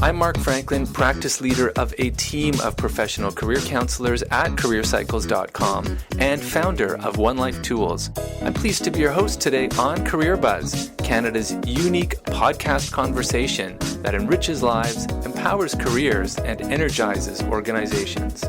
I'm Mark Franklin, practice leader of a team of professional career counselors at careercycles.com and founder of One Life Tools. I'm pleased to be your host today on Career Buzz, Canada's unique podcast conversation that enriches lives, empowers careers, and energizes organizations.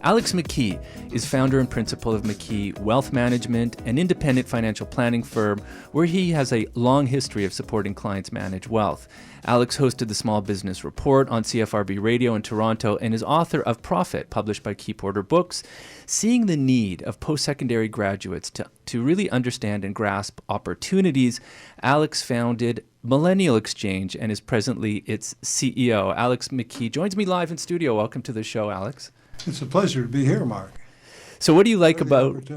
Alex McKee is founder and principal of McKee Wealth Management, an independent financial planning firm where he has a long history of supporting clients manage wealth. Alex hosted the Small Business Report on CFRB Radio in Toronto and is author of Profit, published by Key Porter Books. Seeing the need of post-secondary graduates to really understand and grasp opportunities, Alex founded Millennial Exchange and is presently its CEO. Alex McKee joins me live in studio. Welcome to the show, Alex. It's a pleasure to be here, Mark. So what do you like about...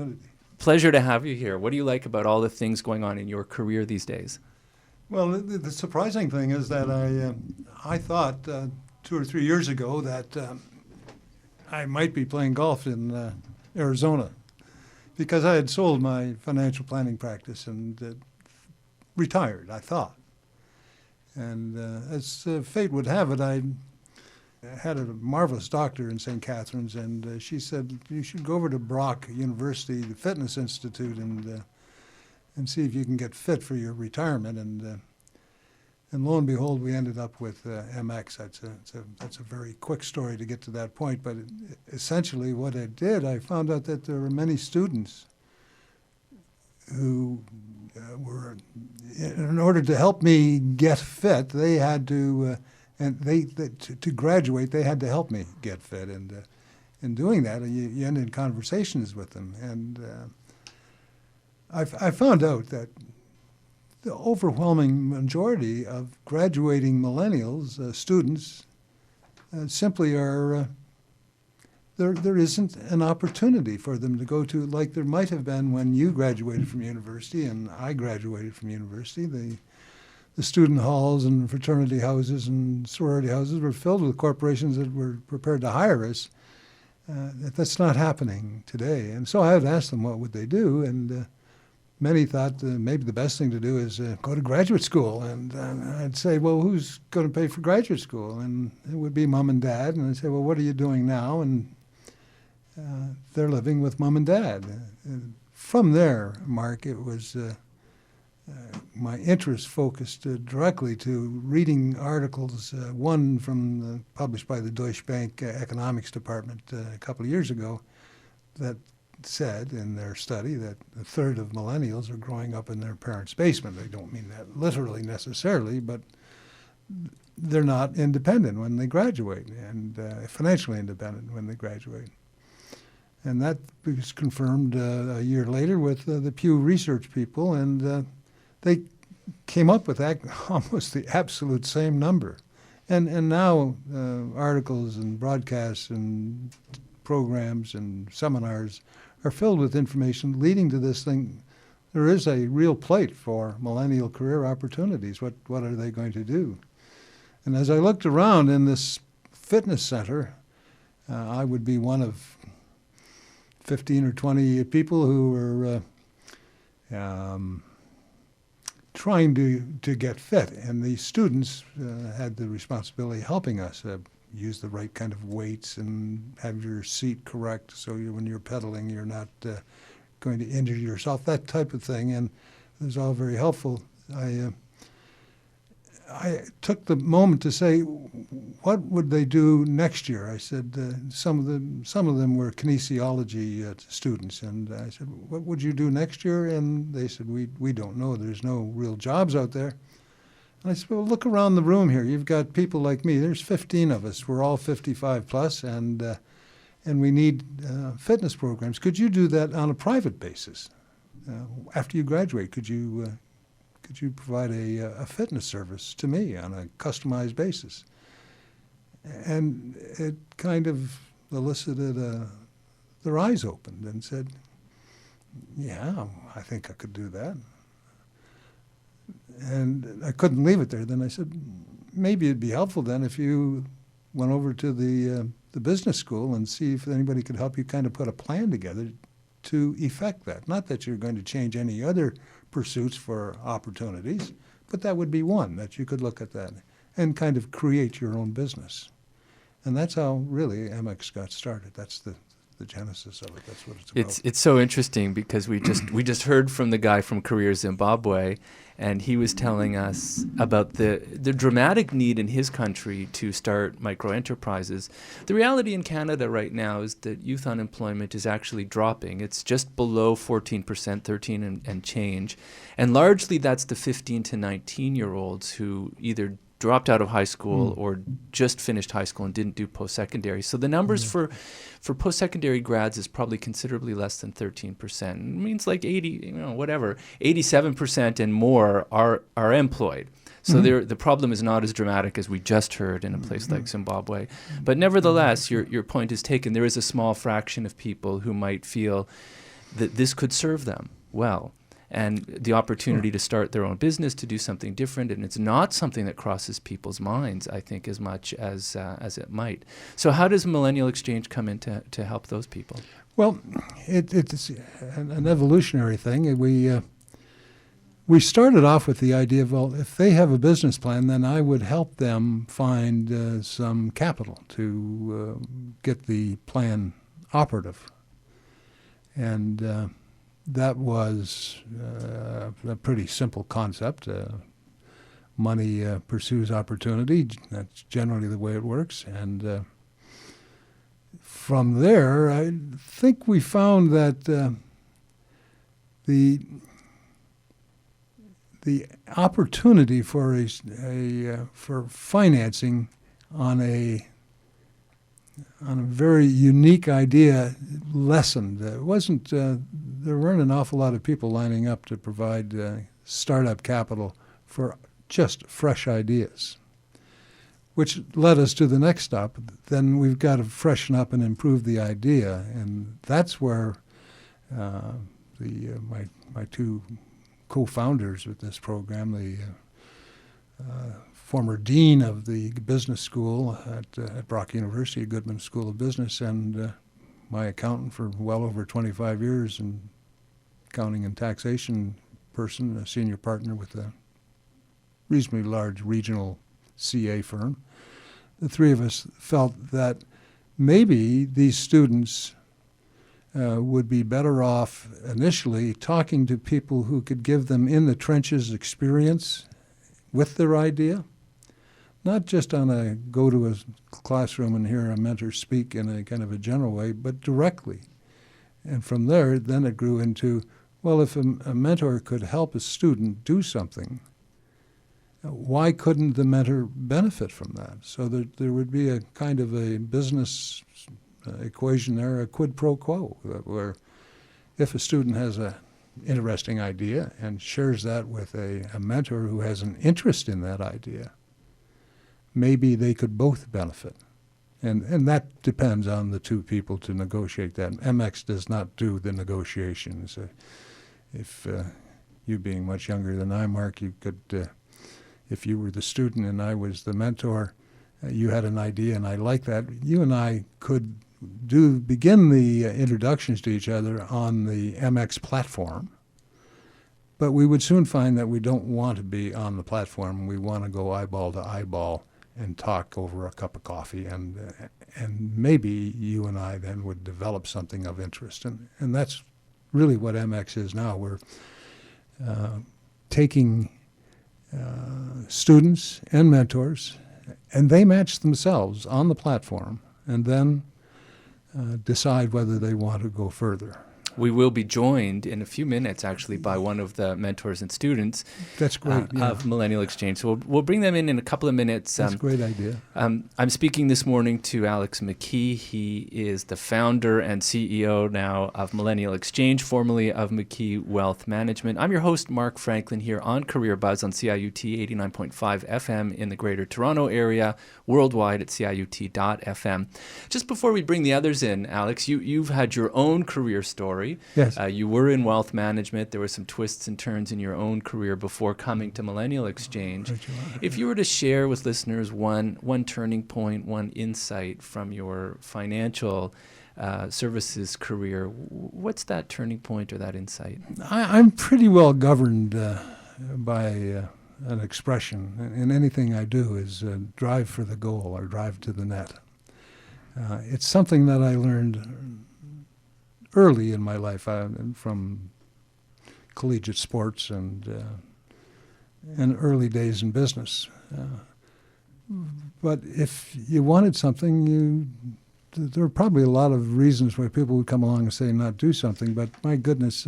Pleasure to have you here. What do you like about all the things going on in your career these days? Well, the surprising thing is that I thought 2 or 3 years ago that I might be playing golf in Arizona because I had sold my financial planning practice and retired, I thought. And as fate would have it, I had a marvelous doctor in St. Catharines, and she said, you should go over to Brock University, the Fitness Institute, and see if you can get fit for your retirement. And lo and behold, we ended up with MX. That's a very quick story to get to that point, but essentially what I did, I found out that there were many students who were, in order to help me get fit, they had to... to graduate, they had to help me get fit, and in doing that, you end in conversations with them. And I found out that the overwhelming majority of graduating millennials, students, simply are, there isn't an opportunity for them to go to, like there might have been when you graduated from university and I graduated from university. The student halls and fraternity houses and sorority houses were filled with corporations that were prepared to hire us. That's not happening today. And so I had asked them what would they do, and many thought maybe the best thing to do is go to graduate school. And I'd say, well, who's going to pay for graduate school? And it would be mom and dad. And I'd say, well, what are you doing now? And they're living with mom and dad. From there, Mark, it was... my interest focused directly to reading articles, one published by the Deutsche Bank Economics Department a couple of years ago that said in their study that a third of millennials are growing up in their parents' basement. They don't mean that literally necessarily, but they're not independent when they graduate and financially independent when they graduate. And that was confirmed a year later with the Pew Research people, and they came up with almost the absolute same number. And now articles and broadcasts and programs and seminars are filled with information leading to this thing. There is a real plight for millennial career opportunities. What are they going to do? And as I looked around in this fitness center, I would be one of 15 or 20 people who were trying to get fit, and the students had the responsibility of helping us use the right kind of weights and have your seat correct so when you're pedaling you're not going to injure yourself, that type of thing, and it was all very helpful. I took the moment to say, what would they do next year? I said, some of them were kinesiology students, and I said, what would you do next year? And they said, we don't know. There's no real jobs out there. And I said, well, look around the room here. You've got people like me. There's 15 of us. We're all 55 plus, and we need fitness programs. Could you do that on a private basis? After you graduate, could you provide a fitness service to me on a customized basis? And it kind of elicited their eyes opened and said, yeah, I think I could do that. And I couldn't leave it there. Then I said, maybe it'd be helpful then if you went over to the business school and see if anybody could help you kind of put a plan together to effect that. Not that you're going to change any other pursuits for opportunities, but that would be one that you could look at that and kind of create your own business. And that's how really MX got started. That's the genesis of it. That's what it's about. It's so interesting because we just heard from the guy from Career Zimbabwe, and he was telling us about the dramatic need in his country to start micro enterprises. The reality in Canada right now is that youth unemployment is actually dropping. It's just below 14%, 13 and change. And largely that's the 15 to 19-year-olds who either dropped out of high school or just finished high school and didn't do post-secondary. So the numbers for post-secondary grads is probably considerably less than 13%. It means like 87% and more are employed. So the problem is not as dramatic as we just heard in a place like Zimbabwe. But nevertheless, your point is taken. There is a small fraction of people who might feel that this could serve them well, and the opportunity to start their own business, to do something different, and it's not something that crosses people's minds, I think, as much as it might. So how does Millennial Exchange come in to help those people? Well, it's an evolutionary thing. We started off with the idea of, well, if they have a business plan, then I would help them find some capital to get the plan operative. And that was a pretty simple concept. Money pursues opportunity. That's generally the way it works. And from there, I think we found that the opportunity for for financing on a very unique idea lessened. It wasn't. There weren't an awful lot of people lining up to provide startup capital for just fresh ideas, which led us to the next stop. Then we've got to freshen up and improve the idea, and that's where my two co-founders with this program, the former dean of the business school at Brock University, Goodman School of Business, and my accountant for well over 25 years, and accounting and taxation person, a senior partner with a reasonably large regional CA firm. The three of us felt that maybe these students would be better off initially talking to people who could give them in the trenches experience with their idea, not just on a go to a classroom and hear a mentor speak in a kind of a general way, but directly. And from there, then it grew into, well, if a mentor could help a student do something, why couldn't the mentor benefit from that? So there would be a kind of a business equation there, a quid pro quo, where if a student has an interesting idea and shares that with a mentor who has an interest in that idea, maybe they could both benefit. And that depends on the two people to negotiate that. MX does not do the negotiations. If you being much younger than I, Mark, you could, if you were the student and I was the mentor, you had an idea and I like that, you and I could begin the introductions to each other on the MX platform. But we would soon find that we don't want to be on the platform. We want to go eyeball to eyeball and talk over a cup of coffee, and maybe you and I then would develop something of interest. And that's really what MX is now. We're taking students and mentors, and they match themselves on the platform, and then decide whether they want to go further. We will be joined in a few minutes, actually, by one of the mentors and students. That's great, of Millennial Exchange. So we'll bring them in a couple of minutes. That's a great idea. I'm speaking this morning to Alex McKee. He is the founder and CEO now of Millennial Exchange, formerly of McKee Wealth Management. I'm your host, Mark Franklin, here on Career Buzz on CIUT 89.5 FM in the Greater Toronto Area, worldwide at CIUT.FM. Just before we bring the others in, Alex, you've had your own career story. Yes. You were in wealth management. There were some twists and turns in your own career before coming to Millennial Exchange. If you were to share with listeners one turning point, one insight from your financial services career. What's that turning point or that insight? I'm pretty well governed by an expression in anything I do is drive for the goal or drive to the net. It's something that I learned early in my life from collegiate sports and early days in business. But if you wanted something, there are probably a lot of reasons why people would come along and say not do something. But my goodness,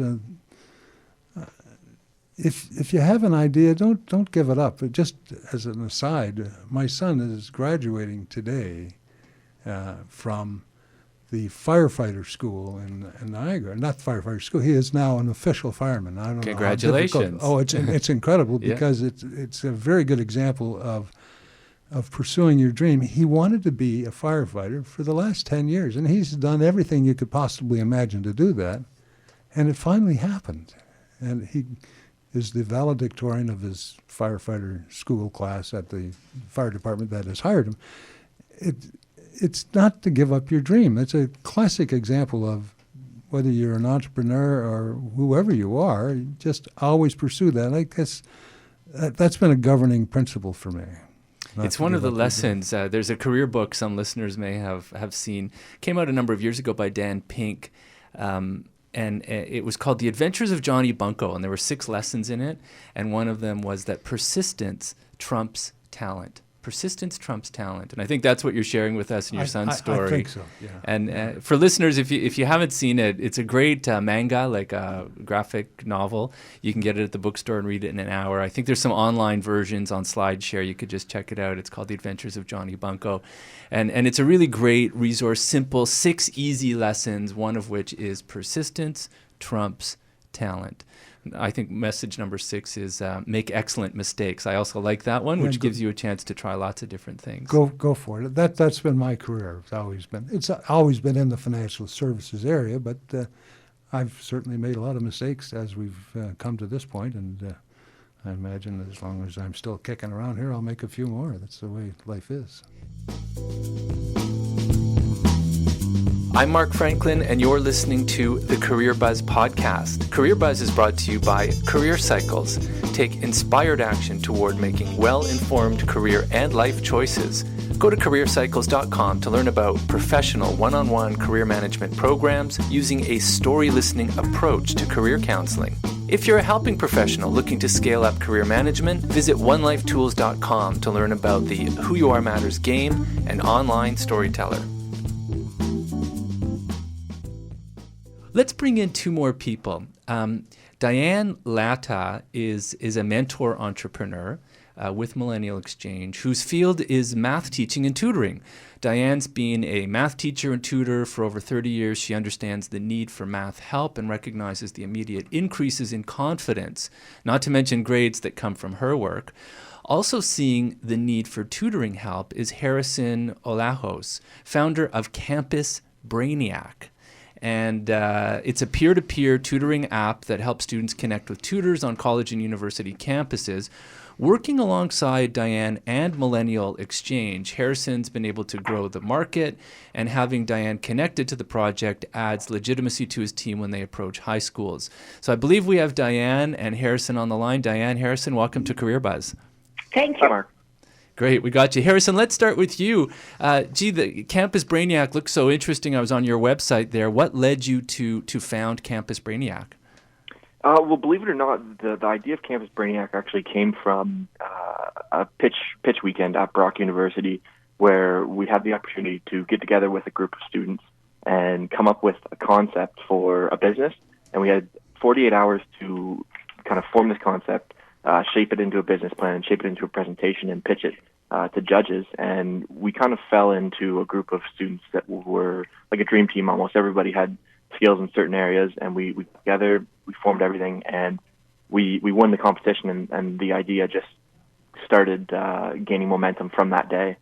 if you have an idea, don't give it up. Just as an aside, my son is graduating today from the firefighter school in Niagara. Not firefighter school. He is now an official fireman. I don't know. Congratulations! It's incredible because it's a very good example of pursuing your dream. He wanted to be a firefighter for the last 10 years, and he's done everything you could possibly imagine to do that, and it finally happened. And he is the valedictorian of his firefighter school class at the fire department that has hired him. It's not to give up your dream. It's a classic example of whether you're an entrepreneur or whoever you are, just always pursue that. I guess that's been a governing principle for me. It's one of the lessons. There's a career book some listeners may have seen. Came out a number of years ago by Dan Pink, and it was called The Adventures of Johnny Bunko, and there were 6 lessons in it, and one of them was that persistence trumps talent. Persistence trumps talent, and I think that's what you're sharing with us in your son's story. I think so. Yeah. And for listeners, if you haven't seen it, it's a great manga, like a graphic novel. You can get it at the bookstore and read it in an hour. I think there's some online versions on SlideShare. You could just check it out. It's called The Adventures of Johnny Bunko, and it's a really great resource. Simple 6 easy lessons. One of which is persistence trumps talent. I think message number 6 is make excellent mistakes. I also like that one, which gives you a chance to try lots of different things. Go for it. That's been my career. It's always been in the financial services area, but I've certainly made a lot of mistakes as we've come to this point, and I imagine as long as I'm still kicking around here, I'll make a few more. That's the way life is. I'm Mark Franklin, and you're listening to the Career Buzz podcast. Career Buzz is brought to you by Career Cycles. Take inspired action toward making well-informed career and life choices. Go to careercycles.com to learn about professional one-on-one career management programs using a story listening approach to career counseling. If you're a helping professional looking to scale up career management, visit onelifetools.com to learn about the Who You Are Matters game and online storyteller. Let's bring in 2 more people. Diane Latta is a mentor entrepreneur with Millennial Exchange, whose field is math teaching and tutoring. Diane's been a math teacher and tutor for over 30 years. She understands the need for math help and recognizes the immediate increases in confidence, not to mention grades that come from her work. Also seeing the need for tutoring help is Harrison Olajos, founder of Campus Brainiac. And it's a peer-to-peer tutoring app that helps students connect with tutors on college and university campuses. Working alongside Diane and Millennial Exchange, Harrison's been able to grow the market, and having Diane connected to the project adds legitimacy to his team when they approach high schools. So I believe we have Diane and Harrison on the line. Diane, Harrison, welcome to Career Buzz. Thank you. Hi, Mark. Great, we got you. Harrison, let's start with you. The Campus Brainiac looks so interesting. I was on your website there. What led you to found Campus Brainiac? Well, believe it or not, the idea of Campus Brainiac actually came from a pitch weekend at Brock University, where we had the opportunity to get together with a group of students and come up with a concept for a business. And we had 48 hours to kind of form this concept, shape it into a business plan, shape it into a presentation, and pitch it to judges. And we kind of fell into a group of students that were like a dream team almost. Everybody had skills in certain areas, and we together, we formed everything, and we won the competition, and the idea just started gaining momentum from that day.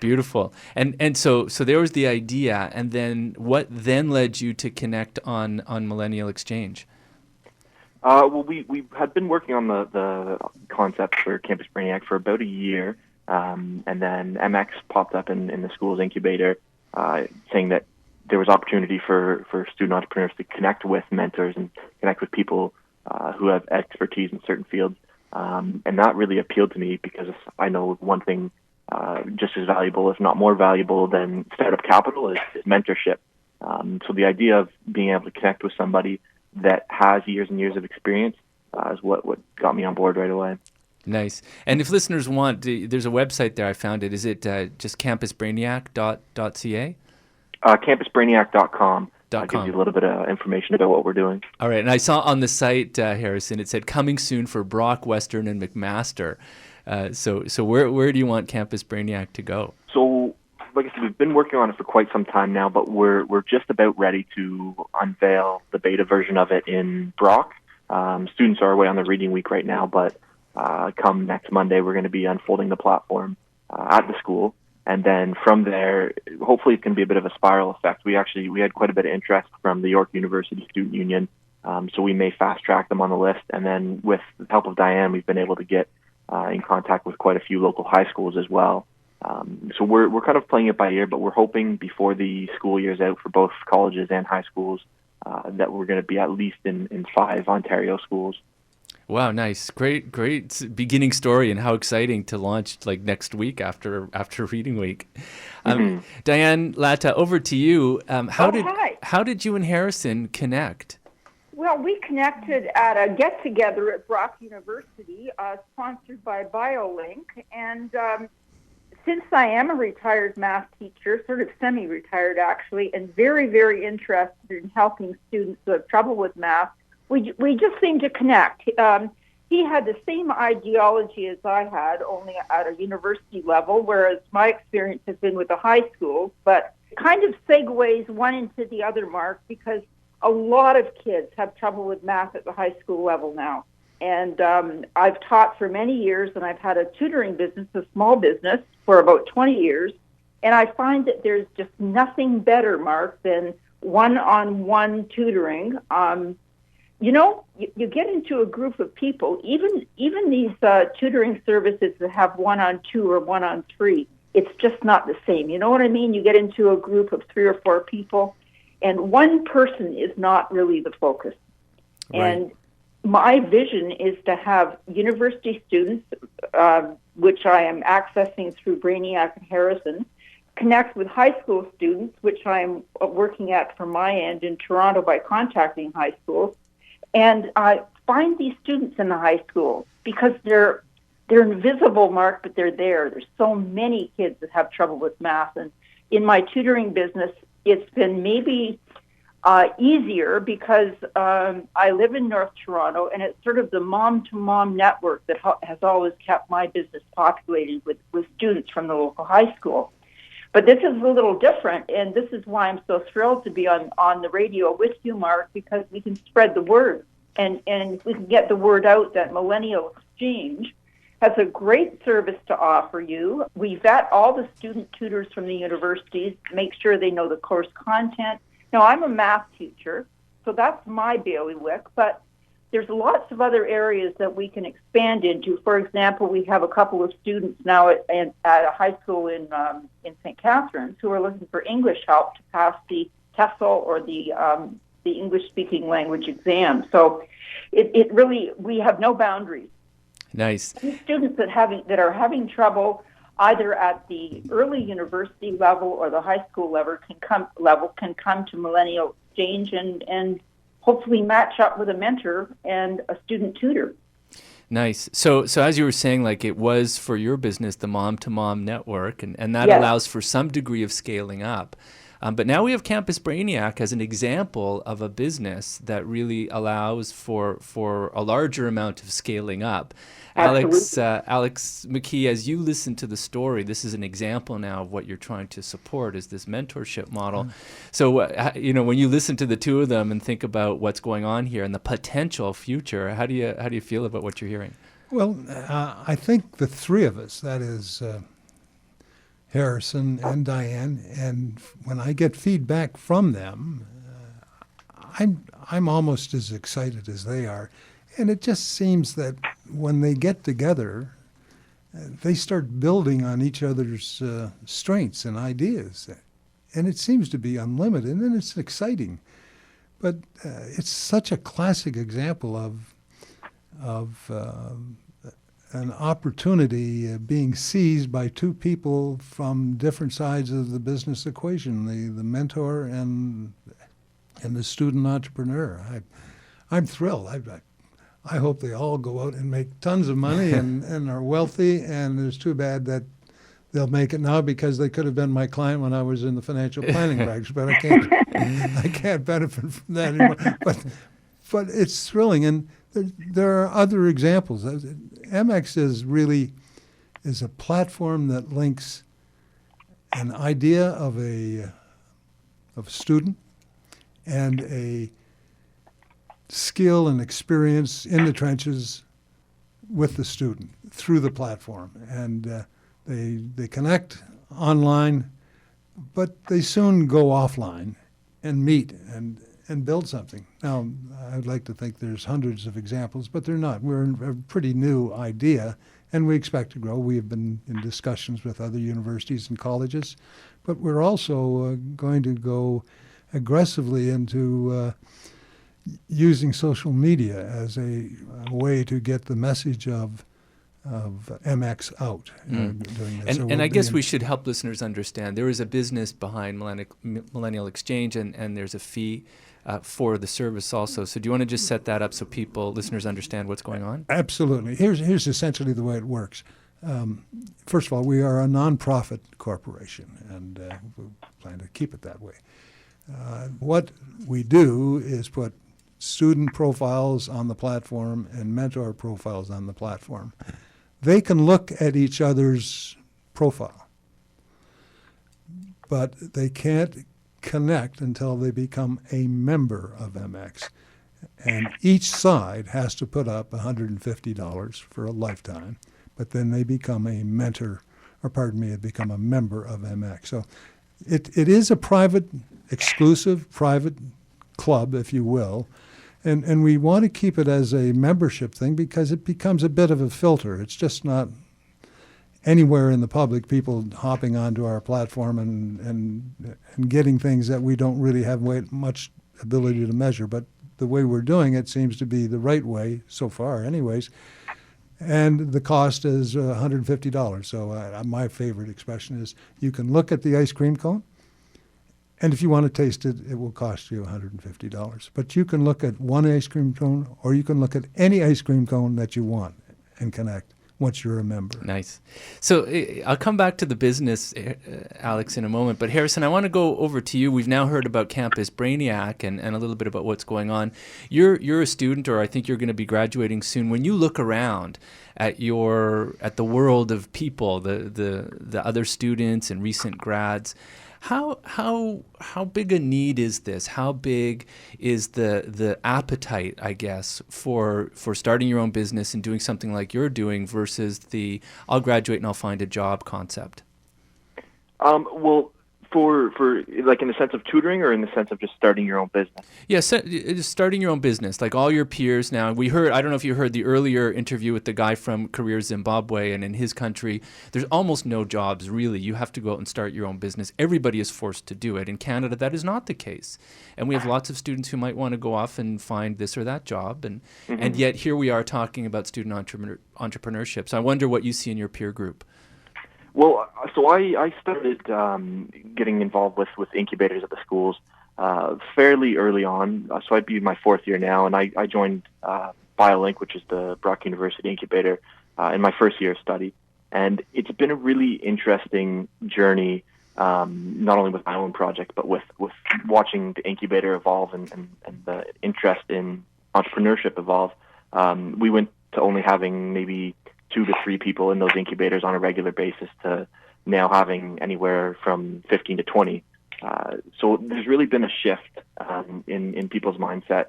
Beautiful. And so there was the idea, and then what then led you to connect on Millennial Exchange? Well, we had been working on the concept for Campus Brainiac for about a year, and then MX popped up in the school's incubator saying that there was opportunity for student entrepreneurs to connect with mentors and connect with people who have expertise in certain fields. And that really appealed to me because I know one thing just as valuable, if not more valuable than startup capital is mentorship. So the idea of being able to connect with somebody that has years and years of experience is what got me on board right away. Nice. And if listeners want, there's a website there. I found it. Is it just campusbrainiac.ca? Campusbrainiac.com. Gives .com. you a little bit of information about what we're doing. All right. And I saw on the site, Harrison, it said coming soon for Brock, Western, and McMaster. So where do you want Campus Brainiac to go? So, like I said, we've been working on it for quite some time now, but we're just about ready to unveil the beta version of it in Brock. Students are away on the reading week right now, but come next Monday, we're going to be unfolding the platform at the school. And then from there, hopefully it can be a bit of a spiral effect. We had quite a bit of interest from the York University Student Union, so we may fast track them on the list. And then with the help of Diane, we've been able to get in contact with quite a few local high schools as well. So we're kind of playing it by ear, but we're hoping before the school year's out for both colleges and high schools that we're going to be at least in 5 Ontario schools. Wow, nice. Great beginning story, and how exciting to launch like next week after reading week. Diane Latta, over to you. How did you and Harrison connect? Well, we connected at a get-together at Brock University, sponsored by BioLink, and since I am a retired math teacher, sort of semi-retired actually, and very, very interested in helping students who have trouble with math, we just seemed to connect. He had the same ideology as I had, only at a university level, whereas my experience has been with the high schools, but it kind of segues one into the other, Mark, because a lot of kids have trouble with math at the high school level now. And I've taught for many years, and I've had a tutoring business, a small business, for about 20 years. And I find that there's just nothing better, Mark, than one-on-one tutoring. You get into a group of people, even these tutoring services that have 1-on-2 or 1-on-3, it's just not the same. You know what I mean? You get into a group of 3 or 4 people, and one person is not really the focus. Right. And my vision is to have university students, which I am accessing through Brainiac and Harrison, connect with high school students, which I am working at from my end in Toronto by contacting high schools, and find these students in the high school because they're invisible, Mark, but they're there. There's so many kids that have trouble with math, and in my tutoring business, it's been maybe easier because I live in North Toronto, and it's sort of the mom-to-mom network that has always kept my business populated with students from the local high school. But this is a little different, and this is why I'm so thrilled to be on the radio with you, Mark, because we can spread the word, and we can get the word out that Millennial Exchange has a great service to offer you. We vet all the student tutors from the universities, make sure they know the course content. Now, I'm a math teacher, so that's my bailiwick, but there's lots of other areas that we can expand into. For example, we have a couple of students now at a high school in St. Catharines who are looking for English help to pass the TESOL or the English-speaking language exam. So it really, we have no boundaries. Nice. These students that are having trouble either at the early university level or the high school level can come to Millennial Exchange and hopefully match up with a mentor and a student tutor. Nice. So as you were saying, like it was for your business, the mom-to-mom network, and that Yes. allows for some degree of scaling up. But now we have Campus Brainiac as an example of a business that really allows for a larger amount of scaling up. Alex McKee, as you listen to the story, this is an example now of what you're trying to support is this mentorship model. So, when you listen to the two of them and think about what's going on here and the potential future, how do you feel about what you're hearing? Well, I think the three of us, that is Harrison and Diane, and when I get feedback from them, I'm almost as excited as they are. And it just seems that when they get together, they start building on each other's strengths and ideas. and it seems to be unlimited, and it's exciting. But it's such a classic example of an opportunity being seized by two people from different sides of the business equation, the mentor and the student entrepreneur. I'm thrilled. I hope they all go out and make tons of money and are wealthy, and it's too bad that they'll make it now because they could have been my client when I was in the financial planning ranks, but I can't benefit from that anymore. But it's thrilling, and there are other examples. MX is a platform that links an idea of a student and a skill and experience in the trenches with the student through the platform, and they connect online, but they soon go offline and meet and build something. Now, I'd like to think there's hundreds of examples, but they're not. We're a pretty new idea, and we expect to grow. We have been in discussions with other universities and colleges, but we're also going to go aggressively into using social media as a way to get the message of MX out during this. And I guess we should help listeners understand there is a business behind Millennial Exchange, and there's a fee for the service also. So do you want to just set that up so listeners understand what's going on? Absolutely. Here's essentially the way it works. First of all, we are a nonprofit corporation, and we plan to keep it that way. What we do is put student profiles on the platform and mentor profiles on the platform. They can look at each other's profile, but they can't connect until they become a member of MX. And each side has to put up $150 for a lifetime, but then they become a member of MX. So it is a exclusive private club, if you will, and we want to keep it as a membership thing because it becomes a bit of a filter. It's just not anywhere in the public, people hopping onto our platform and getting things that we don't really have much ability to measure. But the way we're doing it seems to be the right way so far anyways. And the cost is $150. So my favorite expression is you can look at the ice cream cone, and if you want to taste it, it will cost you $150. But you can look at one ice cream cone, or you can look at any ice cream cone that you want and connect once you're a member. Nice. So I'll come back to the business, Alex, in a moment. But Harrison, I want to go over to you. We've now heard about Campus Brainiac and a little bit about what's going on. You're a student, or I think you're going to be graduating soon. When you look around at the world of people, the other students and recent grads, how big a need is this? How big is the appetite, I guess, for starting your own business and doing something like you're doing versus the I'll graduate and I'll find a job concept? Well, for like in the sense of tutoring or in the sense of just starting your own business? Yeah, just starting your own business. Like all your peers now. I don't know if you heard the earlier interview with the guy from Career Zimbabwe, and in his country, there's almost no jobs, really. You have to go out and start your own business. Everybody is forced to do it. In Canada, that is not the case. And we have lots of students who might want to go off and find this or that job. And yet here we are talking about student entrepreneurship. So I wonder what you see in your peer group. Well, so I started getting involved with incubators at the schools fairly early on. So I'd be in my fourth year now, and I joined BioLink, which is the Brock University incubator, in my first year of study. And it's been a really interesting journey, not only with my own project, but with watching the incubator evolve and the interest in entrepreneurship evolve. We went to only having maybe 2 to 3 people in those incubators on a regular basis to now having anywhere from 15 to 20. So there's really been a shift in people's mindset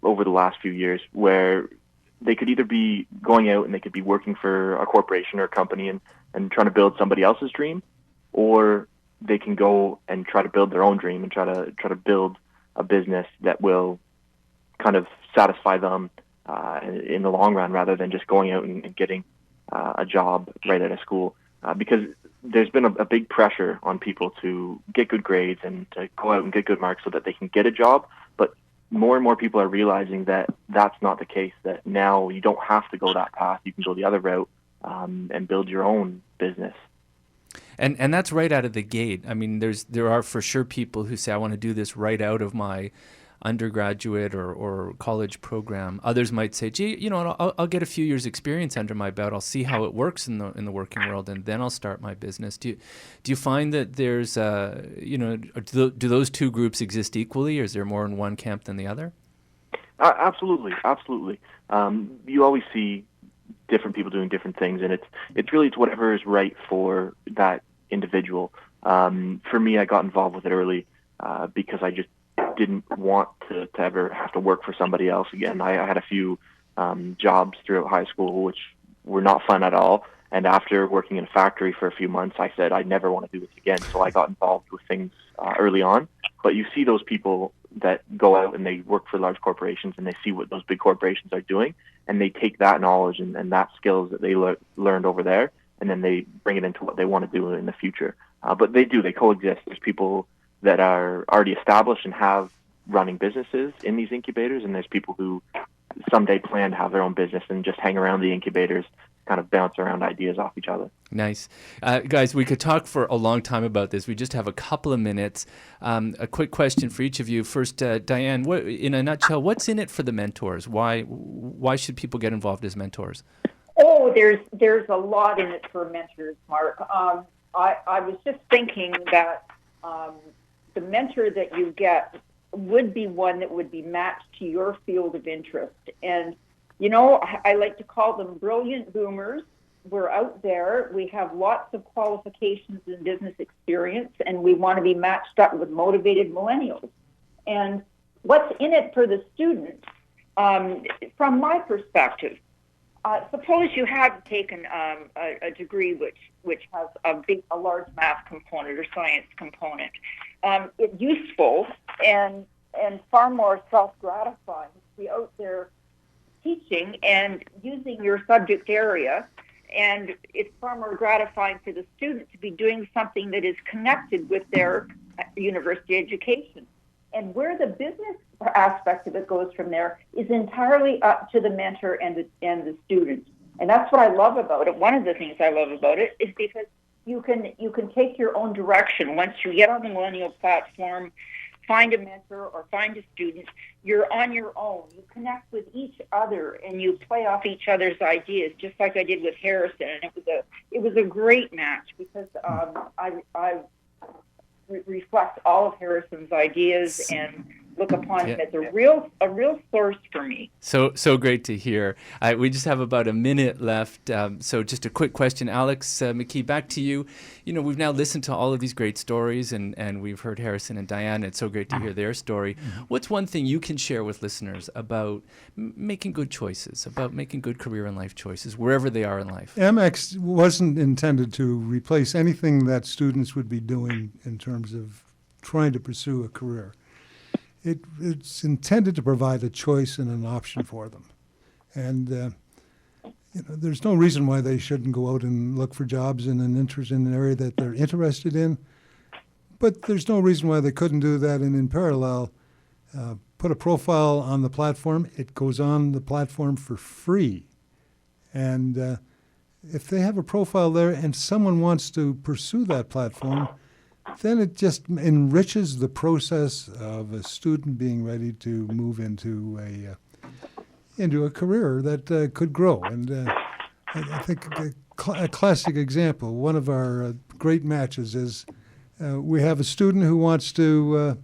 over the last few years, where they could either be going out and they could be working for a corporation or a company and trying to build somebody else's dream, or they can go and try to build their own dream and try to build a business that will kind of satisfy them in the long run, rather than just going out and getting a job right out of school. Because there's been a big pressure on people to get good grades and to go out and get good marks so that they can get a job. But more and more people are realizing that that's not the case, that now you don't have to go that path. You can go the other route and build your own business. And that's right out of the gate. I mean, there are for sure people who say, I want to do this right out of my undergraduate or college program. Others might say, gee, you know, I'll get a few years experience under my belt. I'll see how it works in the working world, and then I'll start my business. Do you find that there's, do those two groups exist equally, or is there more in one camp than the other? Absolutely. You always see different people doing different things, and it's really whatever is right for that individual. For me, I got involved with it early because I just didn't want to ever have to work for somebody else again. I had a few jobs throughout high school which were not fun at all, and after working in a factory for a few months, I said I never want to do this again. So I got involved with things early on. But you see those people that go out and they work for large corporations, and they see what those big corporations are doing, and they take that knowledge and that skills that they learned over there, and then they bring it into what they want to do in the future. But they coexist. There's people that are already established and have running businesses in these incubators, and there's people who someday plan to have their own business and just hang around the incubators, kind of bounce around ideas off each other. Nice. Guys, we could talk for a long time about this. We just have a couple of minutes. A quick question for each of you. First, Diane, in a nutshell, what's in it for the mentors? Why should people get involved as mentors? Oh, there's a lot in it for mentors, Mark. I was just thinking that the mentor that you get would be one that would be matched to your field of interest. And, you know, I like to call them brilliant boomers. We're out there. We have lots of qualifications and business experience, and we want to be matched up with motivated millennials. And what's in it for the students, from my perspective, suppose you had taken a degree which has a large math component or science component. It's useful and far more self-gratifying to be out there teaching and using your subject area, and it's far more gratifying for the student to be doing something that is connected with their university education. And where the business aspect of it goes from there is entirely up to the mentor and the student. And that's what I love about it. One of the things I love about it is because you can take your own direction. Once you get on the Millennial platform, find a mentor or find a student, you're on your own. You connect with each other and you play off each other's ideas, just like I did with Harrison. And it was a great match because I reflect all of Harrison's ideas and look upon him as a real source for me. So great to hear. We just have about a minute left. So just a quick question, Alex McKee, back to you. You know, we've now listened to all of these great stories, and we've heard Harrison and Diane. It's so great to hear their story. What's one thing you can share with listeners about making good choices, about making good career and life choices, wherever they are in life? MX wasn't intended to replace anything that students would be doing in terms of trying to pursue a career. It's intended to provide a choice and an option for them. And there's no reason why they shouldn't go out and look for jobs in an area that they're interested in. But there's no reason why they couldn't do that and in parallel put a profile on the platform. It goes on the platform for free. And if they have a profile there and someone wants to pursue that platform, then it just enriches the process of a student being ready to move into a career that could grow. And I think a classic example, one of our great matches is we have a student who wants to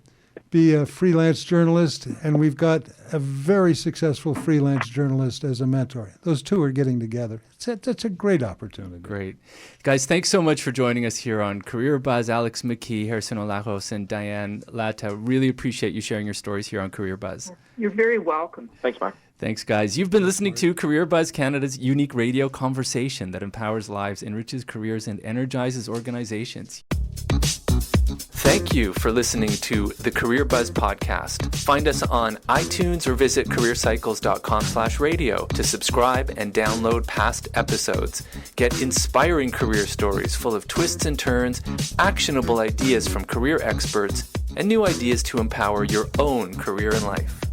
be a freelance journalist, and we've got a very successful freelance journalist as a mentor. Those two are getting together. It's a great opportunity. Great. Guys, thanks so much for joining us here on Career Buzz. Alex McKee, Harrison Olajos, and Diane Latta. Really appreciate you sharing your stories here on Career Buzz. You're very welcome. Thanks, Mark. Thanks, guys. You've been listening to Career Buzz, Canada's unique radio conversation that empowers lives, enriches careers, and energizes organizations. Thank you for listening to the Career Buzz podcast. Find us on iTunes or visit careercycles.com/radio to subscribe and download past episodes. Get inspiring career stories full of twists and turns, actionable ideas from career experts, and new ideas to empower your own career and life.